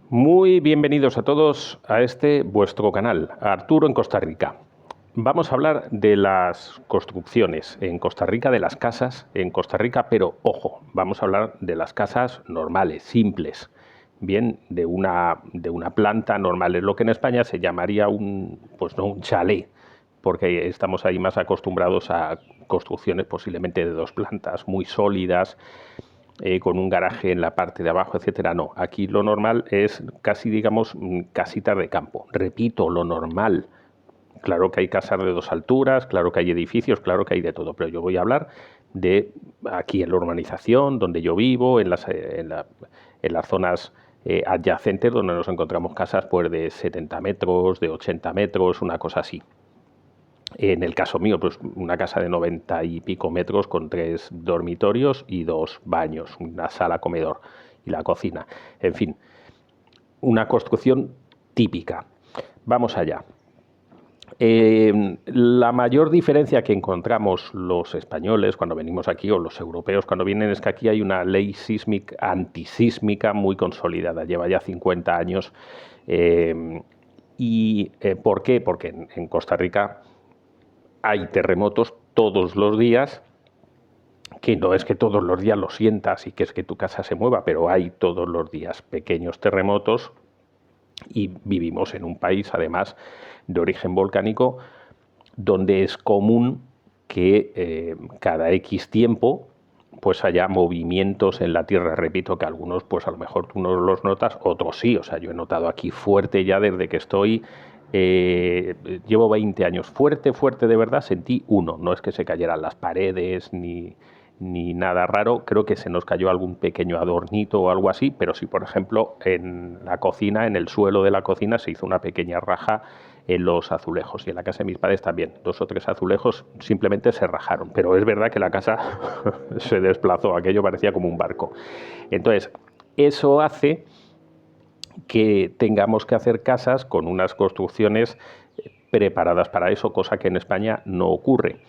Muy bienvenidos a todos a este vuestro canal, Arturo en Costa Rica. Vamos a hablar de las construcciones en Costa Rica, de las casas en Costa Rica, pero ojo, vamos a hablar de las casas normales, simples, bien, de una planta normal. Es lo que en España se llamaría pues no un chalet, porque estamos ahí más acostumbrados a construcciones posiblemente de dos plantas, muy sólidas, con un garaje en la parte de abajo, etcétera. No, aquí lo normal es casi, digamos, casitas de campo. Repito, lo normal. Claro que hay casas de dos alturas, claro que hay edificios, claro que hay de todo, pero yo voy a hablar de aquí en la urbanización, donde yo vivo, en las zonas adyacentes, donde nos encontramos casas pues, de 70 metros, de 80 metros, una cosa así. En el caso mío, pues una casa de 90 y pico metros con 3 dormitorios y 2 baños, una sala comedor y la cocina. En fin, una construcción típica. Vamos allá. La mayor diferencia que encontramos los españoles cuando venimos aquí, o los europeos cuando vienen, es que aquí hay una ley sísmica, antisísmica muy consolidada, lleva ya 50 años. ¿Por qué? Porque en Costa Rica hay terremotos todos los días, que no es que todos los días lo sientas y que es que tu casa se mueva, pero hay todos los días pequeños terremotos y vivimos en un país, además, de origen volcánico, donde es común que cada X tiempo pues haya movimientos en la Tierra. Repito que algunos pues a lo mejor tú no los notas, otros sí. O sea, yo he notado aquí fuerte ya desde que estoy, llevo 20 años, fuerte de verdad, sentí uno. No es que se cayeran las paredes ni nada raro, creo que se nos cayó algún pequeño adornito o algo así, pero sí, por ejemplo, en la cocina, en el suelo de la cocina se hizo una pequeña raja en los azulejos, y en la casa de mis padres también, 2 o 3 azulejos simplemente se rajaron, pero es verdad que la casa se desplazó, aquello parecía como un barco. Entonces, eso hace que tengamos que hacer casas con unas construcciones preparadas para eso, cosa que en España no ocurre.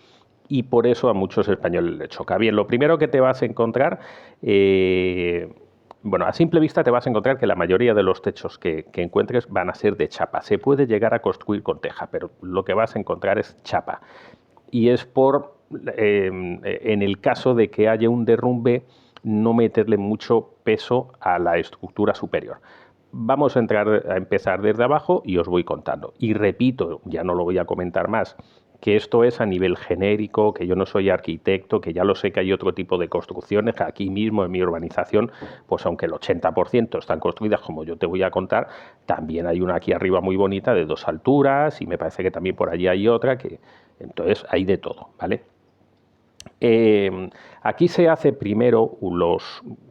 Y por eso a muchos españoles les choca. Bien, lo primero que te vas a encontrar, bueno, a simple vista te vas a encontrar que la mayoría de los techos que encuentres van a ser de chapa. Se puede llegar a construir con teja, pero lo que vas a encontrar es chapa. Y es en el caso de que haya un derrumbe, no meterle mucho peso a la estructura superior. Vamos a empezar desde abajo y os voy contando. Y repito, ya no lo voy a comentar más, que esto es a nivel genérico, que yo no soy arquitecto, que ya lo sé que hay otro tipo de construcciones, que aquí mismo en mi urbanización, pues aunque el 80% están construidas como yo te voy a contar, también hay una aquí arriba muy bonita de 2 alturas, y me parece que también por allí hay otra, que entonces hay de todo, ¿vale? Aquí se hace primero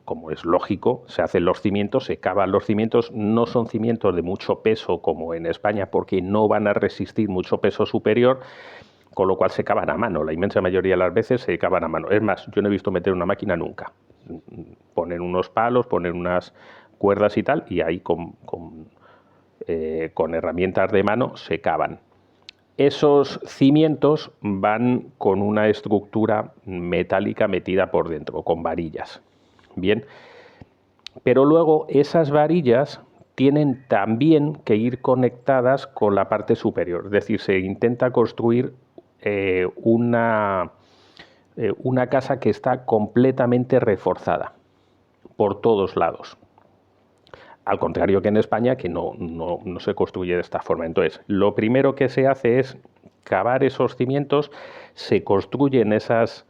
como es lógico, se hacen los cimientos, se cavan los cimientos. No son cimientos de mucho peso como en España, porque no van a resistir mucho peso superior, con lo cual se cavan a mano. La inmensa mayoría de las veces se cavan a mano. Es más, yo no he visto meter una máquina nunca. Ponen unos palos, ponen unas cuerdas y tal, y ahí con herramientas de mano se cavan. Esos cimientos van con una estructura metálica metida por dentro, con varillas. Bien, pero luego esas varillas tienen también que ir conectadas con la parte superior. Es decir, se intenta construir una casa que está completamente reforzada por todos lados. Al contrario que en España, que no se construye de esta forma. Entonces, lo primero que se hace es cavar esos cimientos, se construyen esas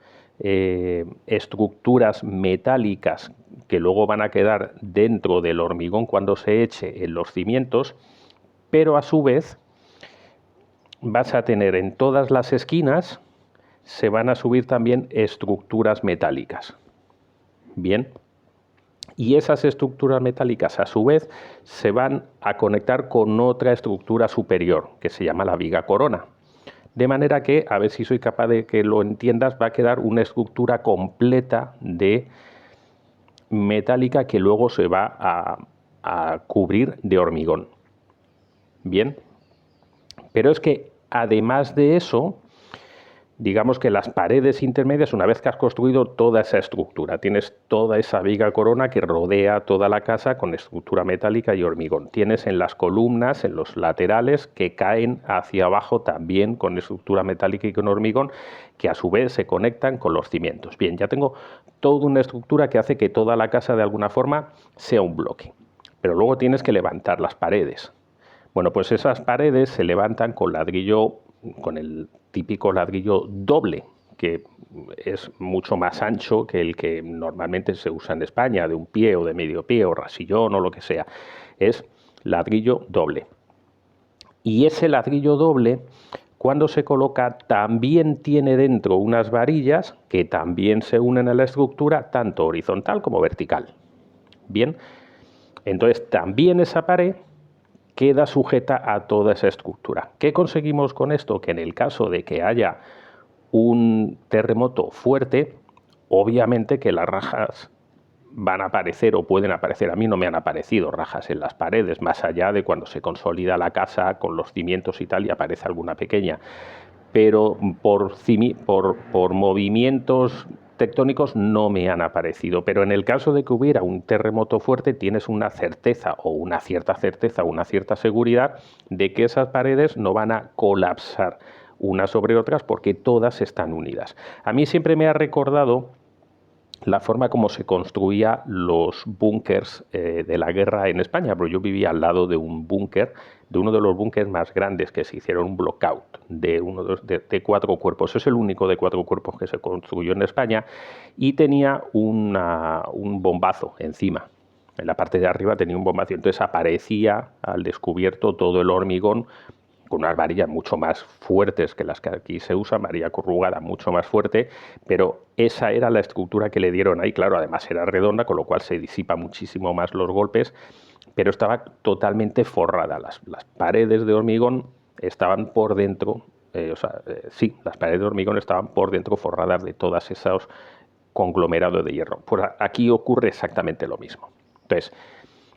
estructuras metálicas que luego van a quedar dentro del hormigón cuando se eche en los cimientos, pero a su vez vas a tener en todas las esquinas, se van a subir también estructuras metálicas. Bien. Y esas estructuras metálicas, a su vez, se van a conectar con otra estructura superior, que se llama la viga corona. De manera que, a ver si soy capaz de que lo entiendas, va a quedar una estructura completa de metálica que luego se va a cubrir de hormigón. Bien. Pero es que, además de eso, digamos que las paredes intermedias, una vez que has construido toda esa estructura, tienes toda esa viga corona que rodea toda la casa con estructura metálica y hormigón. Tienes en las columnas, en los laterales, que caen hacia abajo también con estructura metálica y con hormigón, que a su vez se conectan con los cimientos. Bien, ya tengo toda una estructura que hace que toda la casa de alguna forma sea un bloque. Pero luego tienes que levantar las paredes. Bueno, pues esas paredes se levantan con ladrillo, con el típico ladrillo doble, que es mucho más ancho que el que normalmente se usa en España, de un pie o de medio pie o rasillón o lo que sea. Es ladrillo doble. Y ese ladrillo doble, cuando se coloca, también tiene dentro unas varillas que también se unen a la estructura, tanto horizontal como vertical. Bien, entonces también esa pared queda sujeta a toda esa estructura. ¿Qué conseguimos con esto? Que en el caso de que haya un terremoto fuerte, obviamente que las rajas van a aparecer o pueden aparecer. A mí no me han aparecido rajas en las paredes, más allá de cuando se consolida la casa con los cimientos y tal y aparece alguna pequeña. Pero por movimientos tectónicos no me han aparecido, pero en el caso de que hubiera un terremoto fuerte tienes una certeza o una cierta certeza, una cierta seguridad de que esas paredes no van a colapsar unas sobre otras porque todas están unidas. A mí siempre me ha recordado la forma como se construía los búnkers de la guerra en España, pero yo vivía al lado de un búnker, de uno de los búnkers más grandes que se hicieron, un blockout de 4 cuerpos. Es el único de 4 cuerpos que se construyó en España y tenía un bombazo encima. En la parte de arriba tenía un bombazo, entonces aparecía al descubierto todo el hormigón con unas varillas mucho más fuertes que las que aquí se usan, varilla corrugada mucho más fuerte, pero esa era la estructura que le dieron ahí. Claro, además era redonda, con lo cual se disipa muchísimo más los golpes, pero estaba totalmente forrada. Las paredes de hormigón estaban por dentro, sí, las paredes de hormigón estaban por dentro forradas de todos esos conglomerados de hierro. Pues aquí ocurre exactamente lo mismo. Entonces,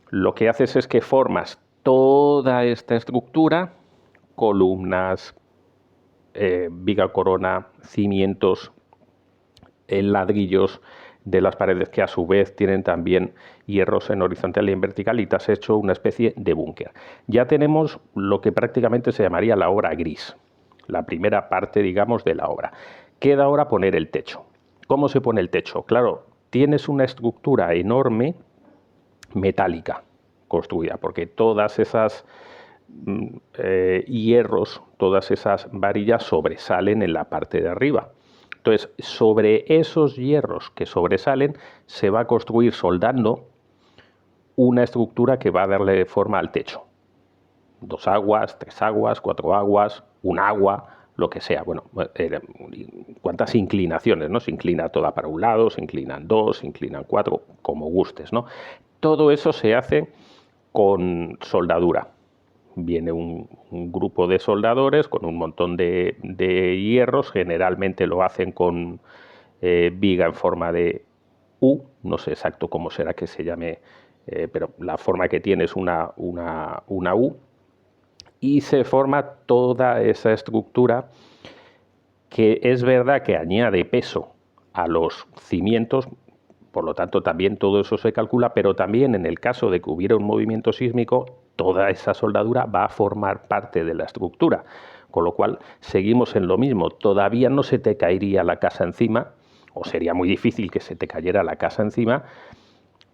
lo que haces es que formas toda esta estructura, columnas, viga corona, cimientos, ladrillos de las paredes que a su vez tienen también hierros en horizontal y en vertical, y te has hecho una especie de búnker. Ya tenemos lo que prácticamente se llamaría la obra gris, la primera parte, digamos, de la obra. Queda ahora poner el techo. ¿Cómo se pone el techo? Claro, tienes una estructura enorme metálica construida, porque todas esas hierros, todas esas varillas sobresalen en la parte de arriba. Entonces, sobre esos hierros que sobresalen, se va a construir soldando una estructura que va a darle forma al techo. 2 aguas, 3 aguas, 4 aguas, un agua, lo que sea. Bueno, cuántas inclinaciones, ¿no? Se inclina toda para un lado, se inclinan 2, se inclinan 4, como gustes, ¿no? Todo eso se hace con soldadura. Viene un grupo de soldadores con un montón de hierros, generalmente lo hacen con viga en forma de U, no sé exacto cómo será que se llame, pero la forma que tiene es una U, y se forma toda esa estructura que es verdad que añade peso a los cimientos. Por lo tanto, también todo eso se calcula, pero también en el caso de que hubiera un movimiento sísmico, toda esa soldadura va a formar parte de la estructura. Con lo cual, seguimos en lo mismo. Todavía no se te caería la casa encima, o sería muy difícil que se te cayera la casa encima,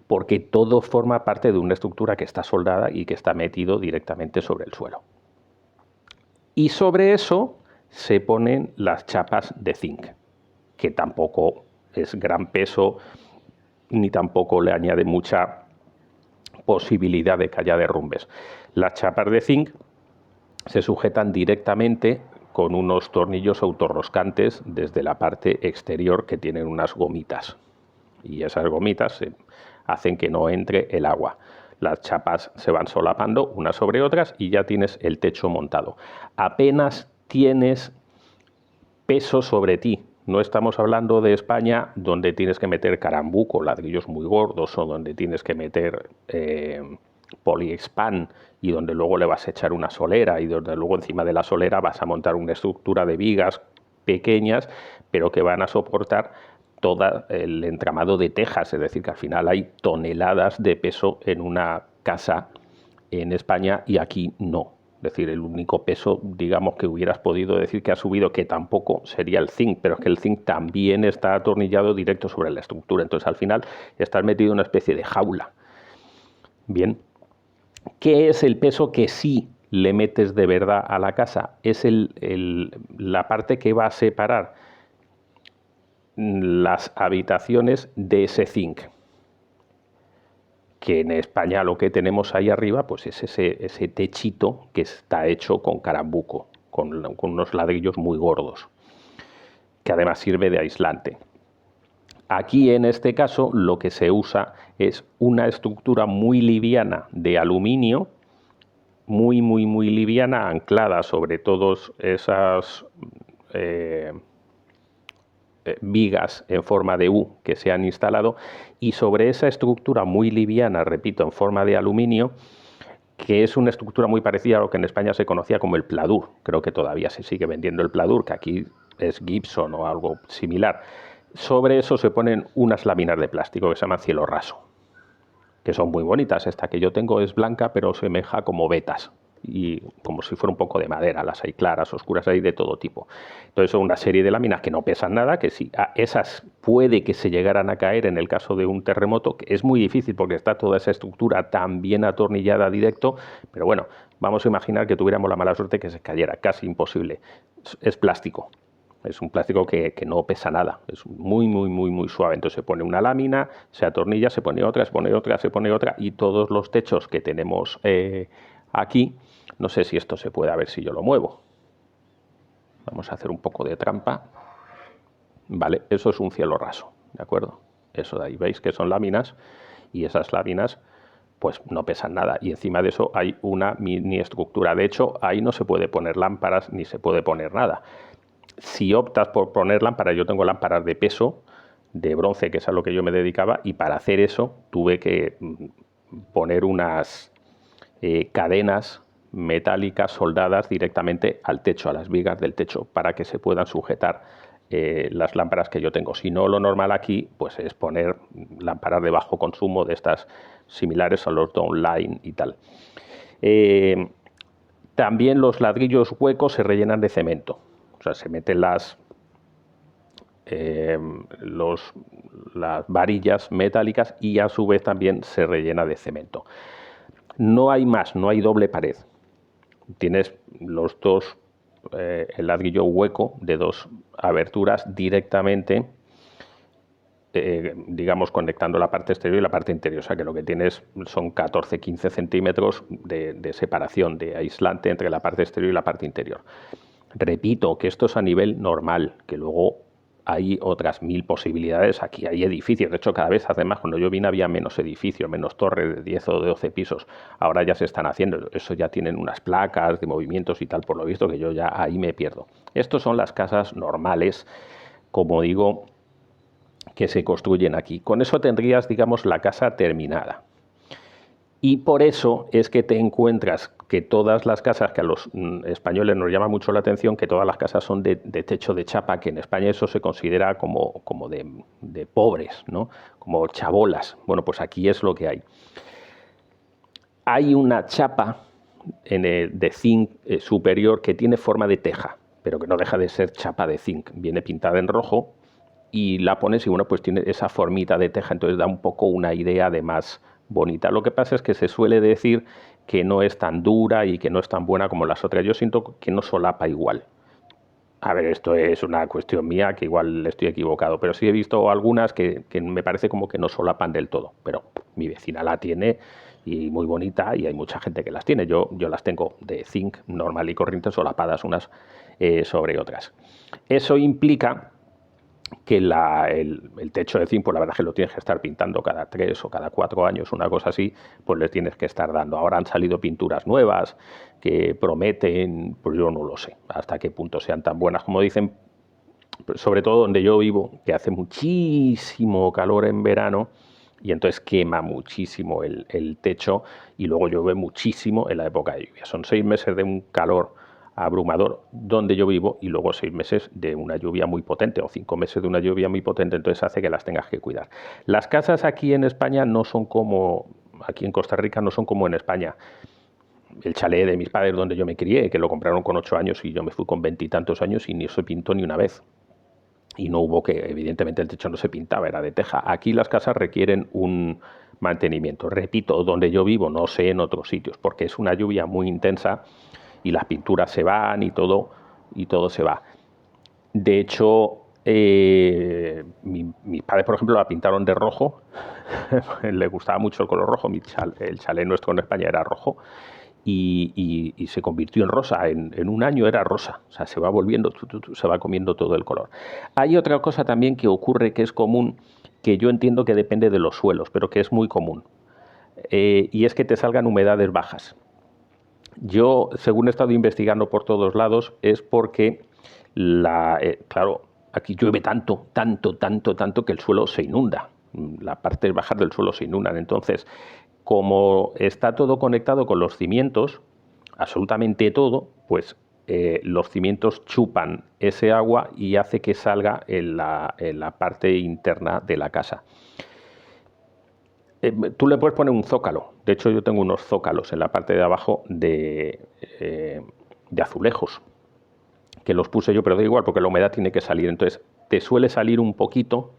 porque todo forma parte de una estructura que está soldada y que está metido directamente sobre el suelo. Y sobre eso se ponen las chapas de zinc, que tampoco es gran peso ni tampoco le añade mucha posibilidad de que haya derrumbes. Las chapas de zinc se sujetan directamente con unos tornillos autorroscantes desde la parte exterior que tienen unas gomitas, y esas gomitas hacen que no entre el agua. Las chapas se van solapando unas sobre otras y ya tienes el techo montado. Apenas tienes peso sobre ti. No estamos hablando de España, donde tienes que meter carambuco, ladrillos muy gordos, o donde tienes que meter poliexpan y donde luego le vas a echar una solera y donde luego encima de la solera vas a montar una estructura de vigas pequeñas, pero que van a soportar todo el entramado de tejas, es decir, que al final hay toneladas de peso en una casa en España y aquí no. Es decir, el único peso, digamos, que hubieras podido decir que ha subido, que tampoco sería el zinc, pero es que el zinc también está atornillado directo sobre la estructura. Entonces, al final, estás metido en una especie de jaula. Bien, ¿qué es el peso que sí le metes de verdad a la casa? Es la parte que va a separar las habitaciones de ese zinc, que en España lo que tenemos ahí arriba pues es ese techito que está hecho con carambuco, con unos ladrillos muy gordos, que además sirve de aislante. Aquí en este caso lo que se usa es una estructura muy liviana de aluminio, muy liviana, anclada sobre todas esas vigas en forma de U que se han instalado, y sobre esa estructura muy liviana, repito, en forma de aluminio, que es una estructura muy parecida a lo que en España se conocía como el pladur. Creo que todavía se sigue vendiendo el pladur, que aquí es Gibson o algo similar. Sobre eso se ponen unas láminas de plástico que se llaman cielo raso, que son muy bonitas. Esta que yo tengo es blanca, pero semeja como vetas, y como si fuera un poco de madera. Las hay claras, oscuras, hay de todo tipo. Entonces son una serie de láminas que no pesan nada, que si esas puede que se llegaran a caer en el caso de un terremoto, que es muy difícil porque está toda esa estructura tan bien atornillada directo, pero bueno, vamos a imaginar que tuviéramos la mala suerte que se cayera, casi imposible. Es plástico. Es un plástico que no pesa nada, es muy suave. Entonces se pone una lámina, se atornilla, se pone otra, se pone otra, se pone otra, y todos los techos que tenemos aquí, no sé si esto se puede, a ver si yo lo muevo. Vamos a hacer un poco de trampa. Vale, eso es un cielo raso, ¿de acuerdo? Eso de ahí, veis que son láminas, y esas láminas pues no pesan nada, y encima de eso hay una mini estructura. De hecho, ahí no se puede poner lámparas ni se puede poner nada. Si optas por poner lámparas, yo tengo lámparas de peso, de bronce, que es a lo que yo me dedicaba, y para hacer eso tuve que poner unas cadenas metálicas soldadas directamente al techo, a las vigas del techo, para que se puedan sujetar las lámparas que yo tengo. Si no, lo normal aquí pues es poner lámparas de bajo consumo, de estas similares a los downline y tal. También los ladrillos huecos se rellenan de cemento. O sea, se meten las varillas metálicas y a su vez también se rellena de cemento. No hay más, no hay doble pared. Tienes los dos, el ladrillo hueco de dos aberturas directamente, digamos, conectando la parte exterior y la parte interior. O sea que lo que tienes son 14-15 centímetros de separación, de aislante entre la parte exterior y la parte interior. Repito que esto es a nivel normal, que luego hay otras 1000 posibilidades. Aquí hay edificios, de hecho cada vez hace más. Cuando yo vine había menos edificios, menos torres de 10 o 12 pisos. Ahora ya se están haciendo, eso ya tienen unas placas de movimientos y tal, por lo visto, que yo ya ahí me pierdo. Estos son las casas normales, como digo, que se construyen aquí. Con eso tendrías, digamos, la casa terminada. Y por eso es que te encuentras que todas las casas, que a los españoles nos llama mucho la atención, que todas las casas son de techo de chapa, que en España eso se considera como de pobres, ¿no? Como chabolas. Bueno, pues aquí es lo que hay. Hay una chapa de zinc superior que tiene forma de teja, pero que no deja de ser chapa de zinc. Viene pintada en rojo y la pones y bueno, pues tiene esa formita de teja, entonces da un poco una idea de más bonita. Lo que pasa es que se suele decir que no es tan dura y que no es tan buena como las otras. Yo siento que no solapa igual. A ver, esto es una cuestión mía, que igual estoy equivocado, pero sí he visto algunas que me parece como que no solapan del todo. Pero mi vecina la tiene y muy bonita, y hay mucha gente que las tiene. Yo las tengo de zinc normal y corriente, solapadas unas sobre otras. Eso implica que el techo de zinc, pues la verdad es que lo tienes que estar pintando cada 3 o cada 4 años, una cosa así, pues le tienes que estar dando. Ahora han salido pinturas nuevas que prometen, pues yo no lo sé hasta qué punto sean tan buenas como dicen, sobre todo donde yo vivo, que hace muchísimo calor en verano y entonces quema muchísimo el techo, y luego llueve muchísimo en la época de lluvia. Son 6 meses de un calor abrumador donde yo vivo y luego 6 meses de una lluvia muy potente o 5 meses de una lluvia muy potente, entonces hace que las tengas que cuidar. Las casas aquí en España no son como, aquí en Costa Rica no son como en España. El chalet de mis padres donde yo me crié, que lo compraron con 8 años y yo me fui con 20 y tantos años y ni se pintó ni una vez. Y no hubo que, evidentemente el techo no se pintaba, era de teja. Aquí las casas requieren un mantenimiento. Repito, donde yo vivo, no sé en otros sitios, porque es una lluvia muy intensa y las pinturas se van y todo se va. De hecho, mis padres, por ejemplo, la pintaron de rojo. Le gustaba mucho el color rojo. El chalet nuestro en España era rojo. Y se convirtió en rosa. En un año era rosa. O sea, se va volviendo, se va comiendo todo el color. Hay otra cosa también que ocurre que es común, que yo entiendo que depende de los suelos, pero que es muy común. Y es que te salgan humedades bajas. Yo, según he estado investigando por todos lados, es porque, claro, aquí llueve tanto que el suelo se inunda. Las partes bajas del suelo se inundan. Entonces, como está todo conectado con los cimientos, absolutamente todo, pues los cimientos chupan ese agua y hace que salga en la parte interna de la casa. Tú le puedes poner un zócalo. De hecho, yo tengo unos zócalos en la parte de abajo de azulejos, que los puse yo, pero da igual, porque la humedad tiene que salir. Entonces, te suele salir un poquito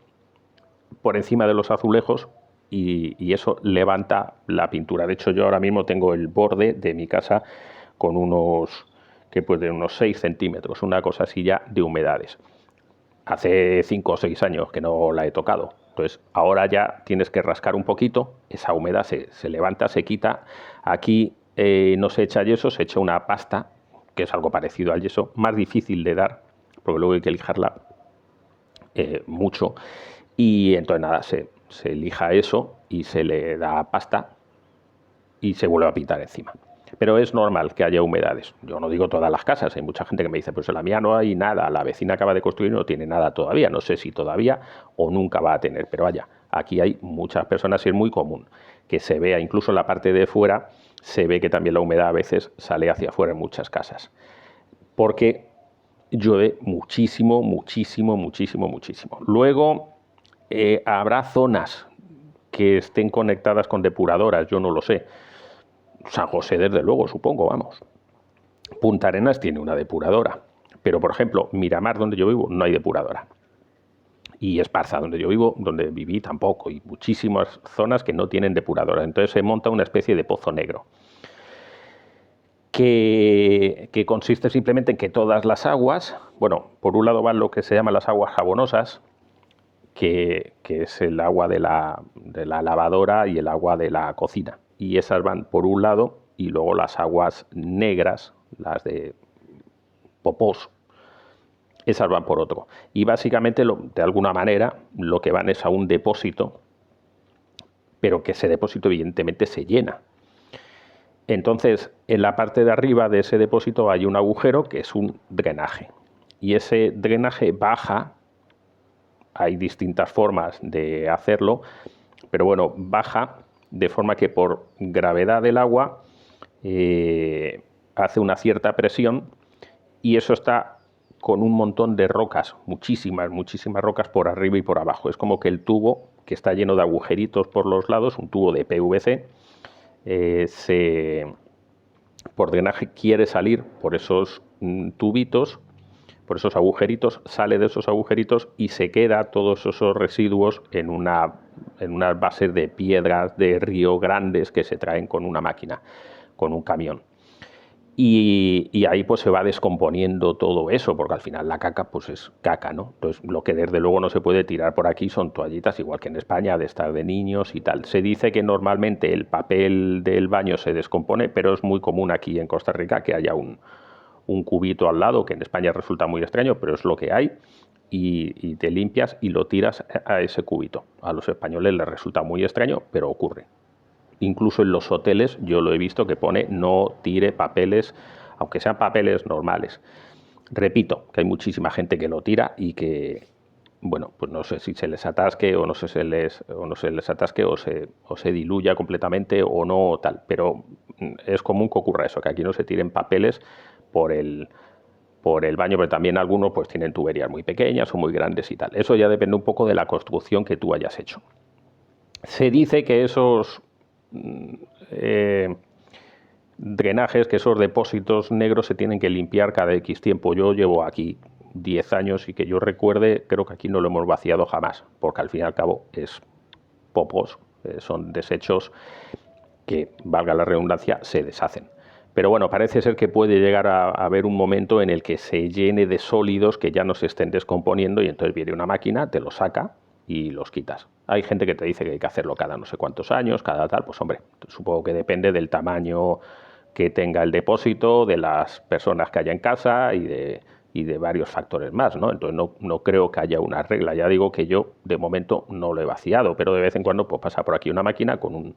por encima de los azulejos y eso levanta la pintura. De hecho, yo ahora mismo tengo el borde de mi casa con unos 6 centímetros, una cosa así ya de humedades. Hace 5 o 6 años que no la he tocado. Entonces, ahora ya tienes que rascar un poquito, esa humedad se levanta, se quita. Aquí no se echa yeso, se echa una pasta, que es algo parecido al yeso, más difícil de dar, porque luego hay que lijarla mucho. Y entonces nada, se lija eso y se le da pasta y se vuelve a pintar encima. Pero es normal que haya humedades. Yo no digo todas las casas, hay mucha gente que me dice, pues en la mía no hay nada, la vecina acaba de construir y no tiene nada todavía. No sé si todavía o nunca va a tener, pero vaya, aquí hay muchas personas y es muy común que se vea, incluso en la parte de fuera, se ve que también la humedad a veces sale hacia afuera en muchas casas. Porque llueve muchísimo. Luego habrá zonas que estén conectadas con depuradoras, yo no lo sé. San José, desde luego, supongo, vamos. Punta Arenas tiene una depuradora, pero por ejemplo, Miramar, donde yo vivo, no hay depuradora. Y Esparza, donde yo vivo, donde viví, tampoco. Y muchísimas zonas que no tienen depuradora. Entonces se monta una especie de pozo negro. Que consiste simplemente en que todas las aguas, bueno, por un lado van lo que se llaman las aguas jabonosas, que es el agua de la lavadora y el agua de la cocina. Y esas van por un lado y luego las aguas negras, las de popós, esas van por otro. Y básicamente, de alguna manera, lo que van es a un depósito, pero que ese depósito evidentemente se llena. Entonces, en la parte de arriba de ese depósito hay un agujero que es un drenaje. Y ese drenaje baja. Hay distintas formas de hacerlo, pero bueno, baja de forma que por gravedad del agua hace una cierta presión y eso está con un montón de rocas, muchísimas rocas por arriba y por abajo. Es como que el tubo, que está lleno de agujeritos por los lados, un tubo de PVC, por drenaje quiere salir por esos tubitos, por esos agujeritos, sale de esos agujeritos y se queda todos esos residuos en unas bases de piedras de río grandes que se traen con una máquina, con un camión. Y ahí pues se va descomponiendo todo eso, porque al final la caca pues es caca, ¿no? Entonces lo que desde luego no se puede tirar por aquí son toallitas, igual que en España, de estar de niños y tal. Se dice que normalmente el papel del baño se descompone, pero es muy común aquí en Costa Rica que haya un cubito al lado, que en España resulta muy extraño, pero es lo que hay, y te limpias y lo tiras a ese cubito. A los españoles les resulta muy extraño, pero ocurre. Incluso en los hoteles yo lo he visto que pone no tire papeles, aunque sean papeles normales. Repito, que hay muchísima gente que lo tira y que, bueno, pues no sé si se les atasque o no se les atasque o se diluya completamente o no tal, pero es común que ocurra eso, que aquí no se tiren papeles por el baño, pero también algunos pues tienen tuberías muy pequeñas o muy grandes y tal. Eso ya depende un poco de la construcción que tú hayas hecho. Se dice que esos drenajes, que esos depósitos negros se tienen que limpiar cada X tiempo. Yo llevo aquí 10 años y que yo recuerde, creo que aquí no lo hemos vaciado jamás, porque al fin y al cabo es popos, son desechos que, valga la redundancia, se deshacen. Pero bueno, parece ser que puede llegar a haber un momento en el que se llene de sólidos que ya no se estén descomponiendo y entonces viene una máquina, te los saca y los quitas. Hay gente que te dice que hay que hacerlo cada no sé cuántos años, cada tal, pues hombre, supongo que depende del tamaño que tenga el depósito, de las personas que haya en casa y de varios factores más, ¿no? Entonces no creo que haya una regla. Ya digo que yo de momento no lo he vaciado, pero de vez en cuando pues, pasa por aquí una máquina con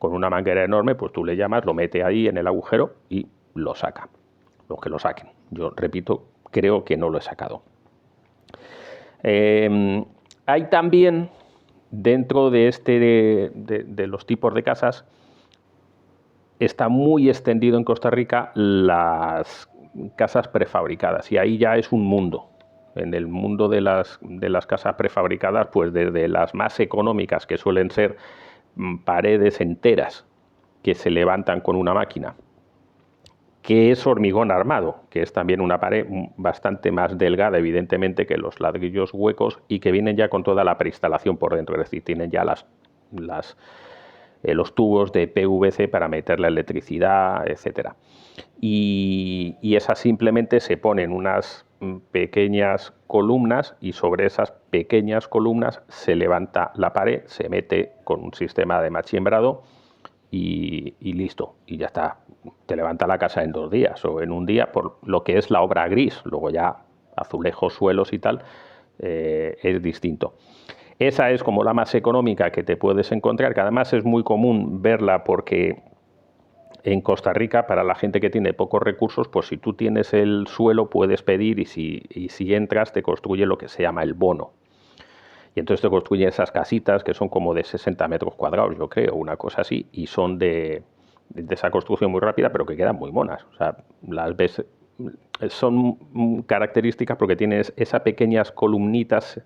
una manguera enorme, pues tú le llamas, lo mete ahí en el agujero y lo saca. Los que lo saquen. Yo repito, creo que no lo he sacado. Hay también, dentro de de los tipos de casas, está muy extendido en Costa Rica las casas prefabricadas y ahí ya es un mundo. En el mundo de las casas prefabricadas, pues desde las más económicas, que suelen ser paredes enteras que se levantan con una máquina, que es hormigón armado, que es también una pared bastante más delgada, evidentemente, que los ladrillos huecos y que vienen ya con toda la preinstalación por dentro, es decir, tienen ya los tubos de PVC para meter la electricidad, etcétera. Y esas simplemente se ponen unas pequeñas columnas y sobre esas pequeñas columnas se levanta la pared, se mete con un sistema de machimbrado y listo, y ya está. Te levanta la casa en 2 días o en un día por lo que es la obra gris, luego ya azulejos, suelos y tal, es distinto. Esa es como la más económica que te puedes encontrar, que además es muy común verla porque en Costa Rica, para la gente que tiene pocos recursos, pues si tú tienes el suelo puedes pedir y si entras te construye lo que se llama el bono. Y entonces te construye esas casitas que son como de 60 metros cuadrados, yo creo, una cosa así, y son de esa construcción muy rápida, pero que quedan muy monas. O sea, las ves, son características porque tienes esas pequeñas columnitas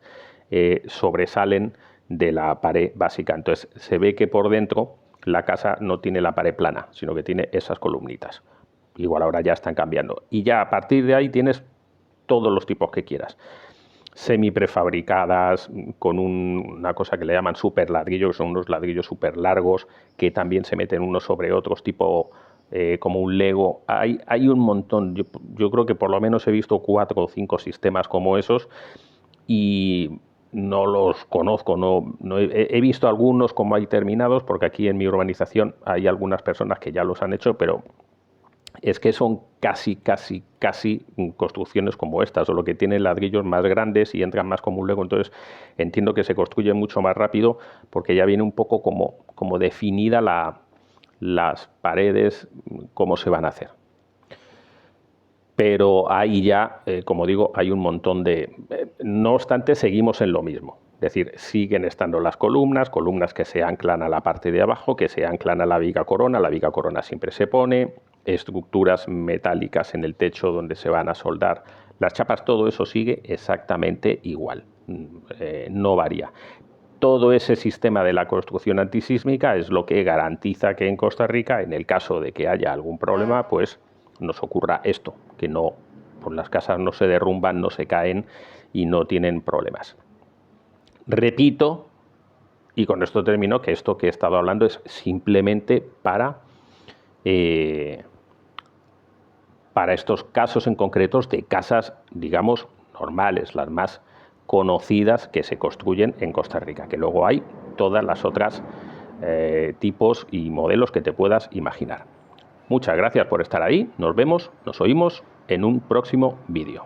sobresalen de la pared básica. Entonces se ve que por dentro la casa no tiene la pared plana, sino que tiene esas columnitas. Igual ahora ya están cambiando. Y ya a partir de ahí tienes todos los tipos que quieras. Semi prefabricadas, con una cosa que le llaman super ladrillo, que son unos ladrillos súper largos, que también se meten unos sobre otros, tipo como un Lego. Hay un montón. Yo creo que por lo menos he visto 4 o 5 sistemas como esos y no los conozco, he visto algunos como hay terminados, porque aquí en mi urbanización hay algunas personas que ya los han hecho, pero es que son casi construcciones como estas, o lo que tienen ladrillos más grandes y entran más como un Lego. Entonces entiendo que se construye mucho más rápido porque ya viene un poco como definida las paredes, cómo se van a hacer. Pero ahí ya, como digo, hay un montón de... no obstante, seguimos en lo mismo. Es decir, siguen estando las columnas que se anclan a la parte de abajo, que se anclan a la viga corona siempre se pone, estructuras metálicas en el techo donde se van a soldar las chapas, todo eso sigue exactamente igual, no varía. Todo ese sistema de la construcción antisísmica es lo que garantiza que en Costa Rica, en el caso de que haya algún problema, pues nos ocurra esto, que no, pues las casas no se derrumban, no se caen y no tienen problemas. Repito, y con esto termino, que esto que he estado hablando es simplemente para estos casos en concretos de casas, digamos, normales, las más conocidas que se construyen en Costa Rica, que luego hay todas las otras tipos y modelos que te puedas imaginar. Muchas gracias por estar ahí, nos vemos, nos oímos en un próximo vídeo.